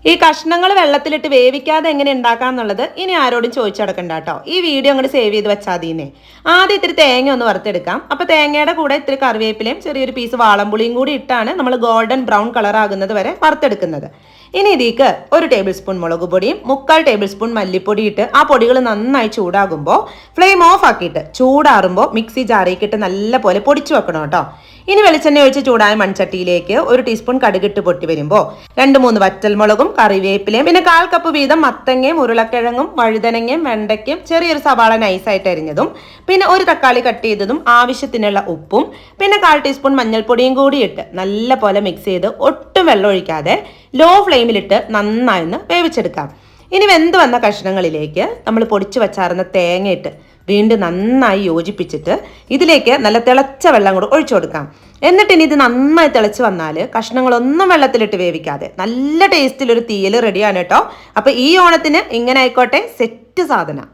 ഈ കഷ്ണങ്ങൾ വെള്ളത്തിലിട്ട് വേവിക്കാതെ എങ്ങനെ ഉണ്ടാക്കാന്നുള്ളത് ഇനി ആരോടും ചോദിച്ചടക്കണ്ട കേട്ടോ. ഈ വീഡിയോ അങ്ങോട്ട് സേവ് ചെയ്ത് വെച്ചാൽ മതിനെ. ആദ്യം ഇത്തിരി തേങ്ങ ഒന്ന് വറുത്തെടുക്കാം. അപ്പോൾ തേങ്ങയുടെ കൂടെ ഇത്തിരി കറിവേപ്പിലയും ചെറിയൊരു പീസ് വാളംപുളിയും കൂടി ഇട്ടാണ് നമ്മൾ ഗോൾഡൻ ബ്രൗൺ കളർ ആകുന്നത് വരെ വറുത്തെടുക്കുന്നത്. ഇനി ഇതിലേക്ക് 1 ടേബിൾ സ്പൂൺ മുളക് പൊടിയും 3/4 ടേബിൾ സ്പൂൺ മല്ലിപ്പൊടി ഇട്ട് ആ പൊടികൾ നന്നായി ചൂടാകുമ്പോൾ ഫ്ലെയിം ഓഫ് ആക്കിയിട്ട് ചൂടാറുമ്പോൾ മിക്സി ജാറിയിക്കിട്ട് നല്ല പോലെ പൊടിച്ചു വെക്കണം കേട്ടോ. ഇനി വെളിച്ചെണ്ണ ഒഴിച്ച് ചൂടായ മൺചട്ടിയിലേക്ക് 1 ടീസ്പൂൺ കടുകിട്ട് പൊട്ടി വരുമ്പോൾ 2-3 വറ്റൽമുളകും കറിവേപ്പിലയും പിന്നെ 1/4 കപ്പ് വീതം മത്തങ്ങയും ഉരുളക്കിഴങ്ങും വഴുതനങ്ങയും വെണ്ടയ്ക്കും ചെറിയൊരു സവാള നൈസായിട്ട് അരിഞ്ഞതും പിന്നെ 1 തക്കാളി കട്ട് ചെയ്തതും ആവശ്യത്തിനുള്ള ഉപ്പും പിന്നെ 1/4 ടീസ്പൂൺ മഞ്ഞൾപ്പൊടിയും കൂടി ഇട്ട് നല്ല പോലെ മിക്സ് ചെയ്ത് ഒട്ടും വെള്ളം ഒഴിക്കാതെ ലോ ഫ്ലെയിമിലിട്ട് നന്നായി ഒന്ന് വേവിച്ചെടുക്കാം. ഇനി വെന്ത് വന്ന കഷ്ണങ്ങളിലേക്ക് നമ്മൾ പൊടിച്ചു വച്ചാർന്ന തേങ്ങയിട്ട് വീണ്ടും നന്നായി യോജിപ്പിച്ചിട്ട് ഇതിലേക്ക് നല്ല തിളച്ച വെള്ളം കൂടെ ഒഴിച്ചു കൊടുക്കാം. എന്നിട്ട് ഇനി ഇത് നന്നായി തിളച്ച് വന്നാൽ കഷ്ണങ്ങളൊന്നും വെള്ളത്തിലിട്ട് വേവിക്കാതെ നല്ല ടേസ്റ്റിലൊരു തീയൽ റെഡിയാണ് കേട്ടോ. അപ്പോൾ ഈ ഓണത്തിന് ഇങ്ങനെ ആയിക്കോട്ടെ, സെറ്റ് സാധനം.